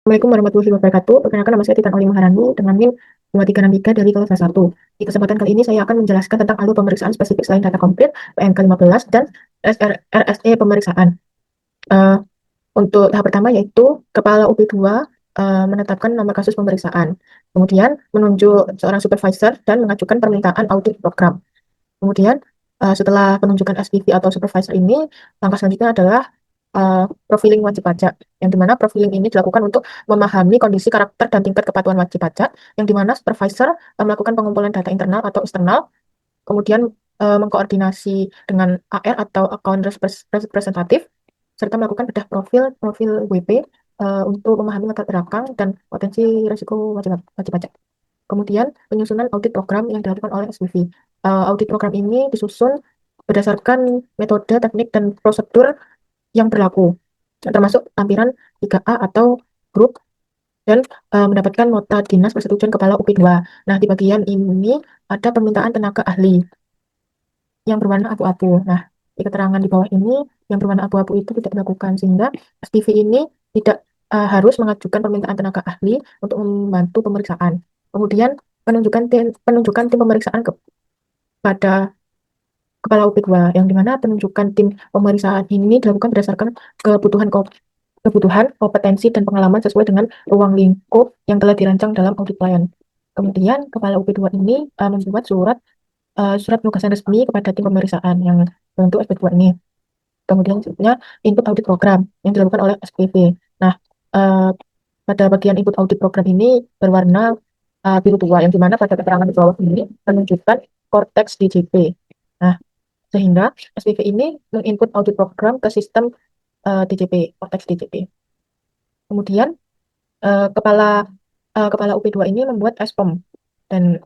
Assalamualaikum warahmatullahi wabarakatuh. Perkenalkan, nama saya Titan Oli Maharani dengan NIM 2363 dari kelas 1. Di kesempatan kali ini saya akan menjelaskan tentang alur pemeriksaan spesifik selain data konkret, PMK 15, dan RSE pemeriksaan. Eh, untuk tahap pertama yaitu Kepala UP2 menetapkan nomor kasus pemeriksaan. Kemudian menunjuk seorang supervisor dan mengajukan permintaan audit program. Kemudian setelah penunjukan SPV atau supervisor ini, langkah selanjutnya adalah profiling wajib pajak, yang dimana profiling ini dilakukan untuk memahami kondisi karakter dan tingkat kepatuhan wajib pajak, yang dimana supervisor melakukan pengumpulan data internal atau eksternal, kemudian mengkoordinasi dengan AR atau account representatif, serta melakukan bedah profil WP untuk memahami latar belakang dan potensi risiko wajib pajak. Kemudian penyusunan audit program yang dilakukan oleh SPV. Audit program ini disusun berdasarkan metode, teknik, dan prosedur yang berlaku, termasuk lampiran 3A atau grup, dan mendapatkan nota dinas persetujuan Kepala UP2. Nah, di bagian ini ada permintaan tenaga ahli yang berwarna abu-abu. Nah, di keterangan di bawah ini yang berwarna abu-abu itu tidak dilakukan, sehingga SPV ini tidak harus mengajukan permintaan tenaga ahli untuk membantu pemeriksaan. Kemudian penunjukan tim pemeriksaan kepada Kepala UP2, yang dimana penunjukan tim pemeriksaan ini dilakukan berdasarkan kebutuhan, kompetensi, dan pengalaman sesuai dengan ruang lingkup yang telah dirancang dalam audit plan. Kemudian Kepala UP2 ini membuat surat penugasan resmi kepada tim pemeriksaan yang bentuk SP2 ini. Kemudian selanjutnya input audit program yang dilakukan oleh SPV. Nah, uh, pada bagian input audit program ini berwarna biru tua, yang dimana pada keterangan di bawah ini menunjukkan Cortex DJP. Nah, sehingga SPV ini menginput audit program ke sistem DJP, Cortex DJP. Kemudian uh, kepala kepala UP2 ini membuat SPOM, dan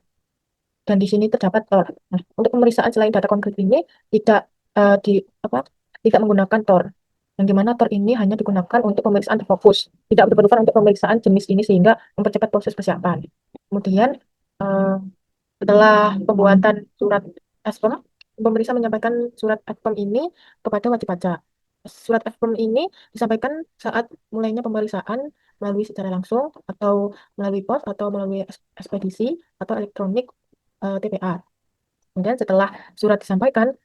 di sini terdapat TOR. Nah, untuk pemeriksaan selain data konkret ini tidak uh, di apa tidak menggunakan TOR, yang dimana TOR ini hanya digunakan untuk pemeriksaan terfokus, tidak diperlukan untuk pemeriksaan jenis ini, sehingga mempercepat proses persiapan. Kemudian uh, setelah pembuatan surat SPOM, pemeriksa menyampaikan surat SPOM ini kepada wajib pajak. Surat SPOM ini disampaikan saat mulainya pemeriksaan melalui secara langsung, atau melalui pos, atau melalui ekspedisi, atau elektronik TPA. Kemudian setelah surat disampaikan,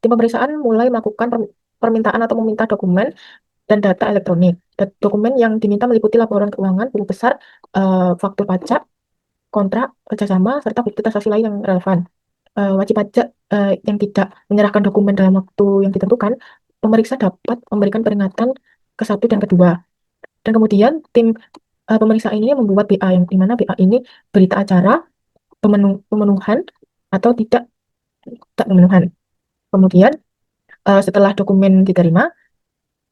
tim pemeriksaan mulai melakukan permintaan atau meminta dokumen dan data elektronik. Dokumen yang diminta meliputi laporan keuangan, buku besar, faktur pajak, kontrak kerjasama, serta bukti transaksi lain yang relevan. Wajib pajak yang tidak menyerahkan dokumen dalam waktu yang ditentukan, pemeriksa dapat memberikan peringatan ke satu dan kedua. Dan kemudian tim pemeriksa ini membuat BA, yang dimana BA ini berita acara pemenuhan atau tak pemenuhan. Kemudian setelah dokumen diterima,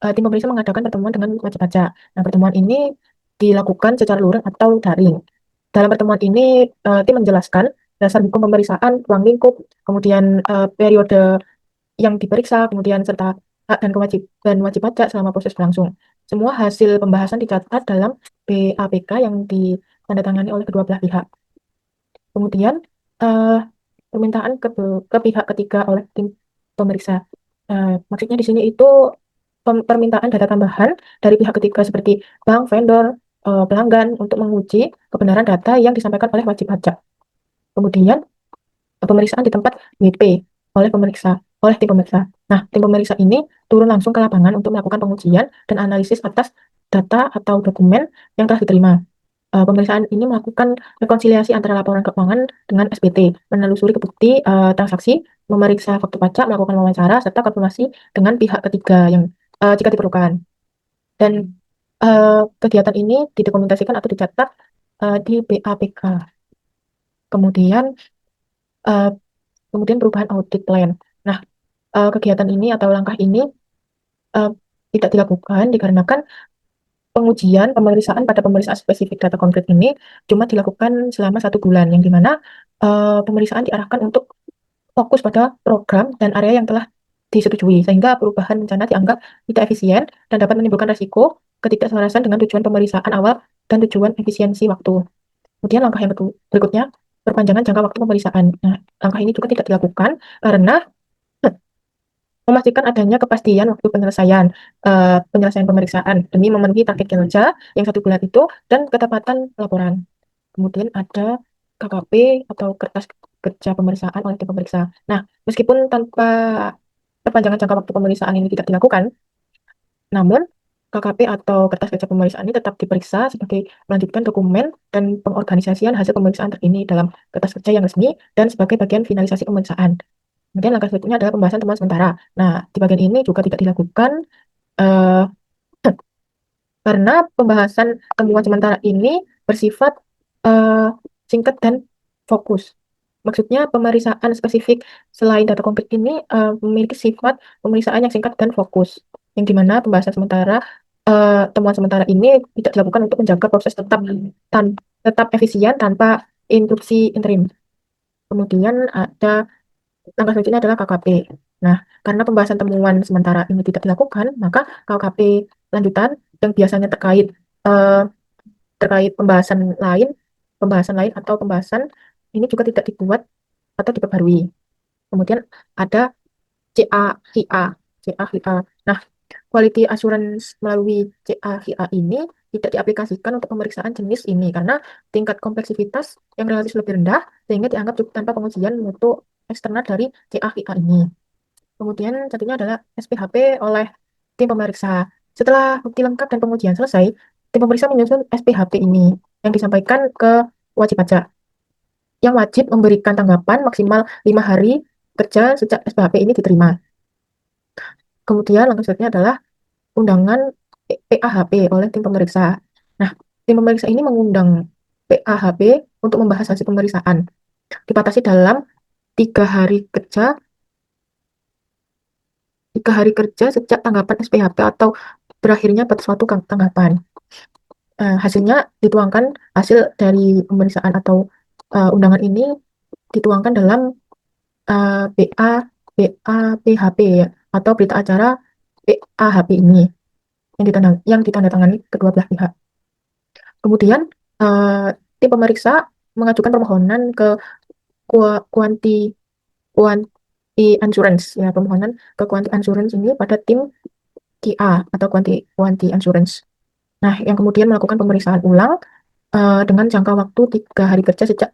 tim pemeriksa mengadakan pertemuan dengan wajib pajak. Nah, pertemuan ini dilakukan secara luring atau daring. Dalam pertemuan ini, tim menjelaskan dasar hukum pemeriksaan, ruang lingkup, kemudian periode yang diperiksa, kemudian serta hak dan kewajiban wajib pajak selama proses berlangsung. Semua hasil pembahasan dicatat dalam BAPK yang ditandatangani oleh kedua belah pihak. Kemudian eh, permintaan ke pihak ketiga oleh tim pemeriksa. Maksudnya di sini itu permintaan data tambahan dari pihak ketiga seperti bank, vendor, pelanggan, untuk menguji kebenaran data yang disampaikan oleh wajib pajak. Kemudian pemeriksaan di tempat WP oleh tim pemeriksa. Nah, tim pemeriksa ini turun langsung ke lapangan untuk melakukan pengujian dan analisis atas data atau dokumen yang telah diterima. Pemeriksaan ini melakukan rekonsiliasi antara laporan keuangan dengan SPT, menelusuri bukti transaksi, memeriksa faktur pajak, melakukan wawancara, serta konfirmasi dengan pihak ketiga yang jika diperlukan. Dan kegiatan ini didokumentasikan atau dicatat di BAPK. Kemudian uh, perubahan audit plan. Nah, kegiatan ini atau langkah ini uh, tidak dilakukan dikarenakan pengujian pemeriksaan pada pemeriksaan spesifik data konkret ini cuma dilakukan selama 1 bulan, yang dimana pemeriksaan diarahkan untuk fokus pada program dan area yang telah disetujui, sehingga perubahan rencana dianggap tidak efisien dan dapat menimbulkan resiko ketidakselarasan dengan tujuan pemeriksaan awal dan tujuan efisiensi waktu. Kemudian langkah yang berikutnya, perpanjangan jangka waktu pemeriksaan. Nah, langkah ini juga tidak dilakukan karena memastikan adanya kepastian waktu penyelesaian pemeriksaan demi memenuhi target kinerja yang 1 bulan itu dan ketepatan laporan. Kemudian ada KKP atau kertas kerja pemeriksaan oleh tim pemeriksa. Nah, meskipun tanpa perpanjangan jangka waktu pemeriksaan ini tidak dilakukan, namun KKP atau kertas kerja pemeriksaan ini tetap diperiksa sebagai melanjutkan dokumen dan pengorganisasian hasil pemeriksaan terkini dalam kertas kerja yang resmi dan sebagai bagian finalisasi pemeriksaan. Kemudian langkah selanjutnya adalah pembahasan temuan sementara. Nah, di bagian ini juga tidak dilakukan eh, karena pembahasan temuan sementara ini bersifat eh, singkat dan fokus. Maksudnya pemeriksaan spesifik selain data konkret ini memiliki sifat pemeriksaan yang singkat dan fokus, yang dimana pembahasan sementara temuan sementara ini tidak dilakukan untuk menjaga proses tetap efisien tanpa interupsi interim. Kemudian ada langkah selanjutnya adalah KKP. Nah, karena pembahasan temuan sementara ini tidak dilakukan, maka KKP lanjutan yang biasanya eh, terkait pembahasan lain atau pembahasan ini juga tidak dibuat atau diperbarui. Kemudian ada CAHIA. CAHIA. Nah, quality assurance melalui CAHIA ini tidak diaplikasikan untuk pemeriksaan jenis ini karena tingkat kompleksitas yang relatif lebih rendah sehingga dianggap cukup tanpa pengujian mutu eksternal dari CAHIA ini. Kemudian satunya adalah SPHP oleh tim pemeriksa. Setelah bukti lengkap dan pengujian selesai, tim pemeriksa menyusun SPHP ini yang disampaikan ke wajib pajak yang wajib memberikan tanggapan maksimal 5 hari kerja sejak SPHP ini diterima. Kemudian langkah selanjutnya adalah undangan PAHP oleh tim pemeriksa. Nah, tim pemeriksa ini mengundang PAHP untuk membahas hasil pemeriksaan. Dibatasi dalam 3 hari kerja 3 hari kerja sejak tanggapan SPHP atau berakhirnya batas waktu tanggapan. Hasilnya dituangkan hasil dari pemeriksaan atau undangan ini dituangkan dalam BA PHP ya, atau berita acara PAHP ini yang ditandatangani kedua belah pihak. Kemudian tim pemeriksa mengajukan permohonan ke kuanti kuanti insurance ya, permohonan ke kuanti insurance ini pada tim QA atau kuanti insurance. Nah, yang kemudian melakukan pemeriksaan ulang dengan jangka waktu 3 hari kerja sejak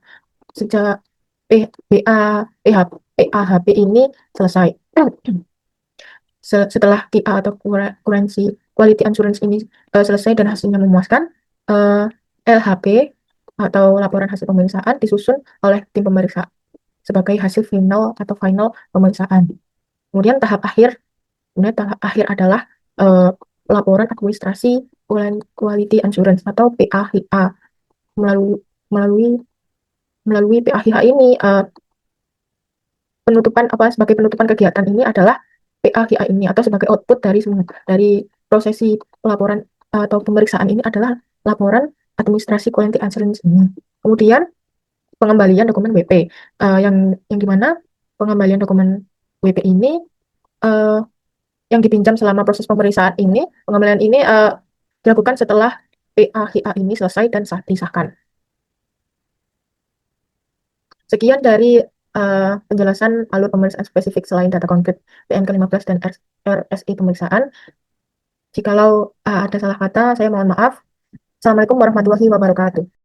sejak PAHP ini selesai. Setelah QA atau kuransi quality insurance ini selesai dan hasilnya memuaskan, LHP atau laporan hasil pemeriksaan disusun oleh tim pemeriksa sebagai hasil final pemeriksaan. Kemudian tahap akhir adalah laporan administrasi quality insurance atau PAHA. Melalui melalui melalui PAHA ini sebagai penutupan kegiatan ini adalah PAHA ini atau sebagai output dari prosesi pelaporan atau pemeriksaan ini adalah laporan administrasi quality assurance ini. Kemudian pengembalian dokumen WP yang dimana pengembalian dokumen WP ini uh, yang dipinjam selama proses pemeriksaan ini, pengembalian ini dilakukan setelah PAHA ini selesai dan disahkan. Sekian dari penjelasan alur pemeriksaan spesifik selain data konkret PNK15 dan RSI pemeriksaan. Jikalau ada salah kata, saya mohon maaf. Assalamualaikum warahmatullahi wabarakatuh.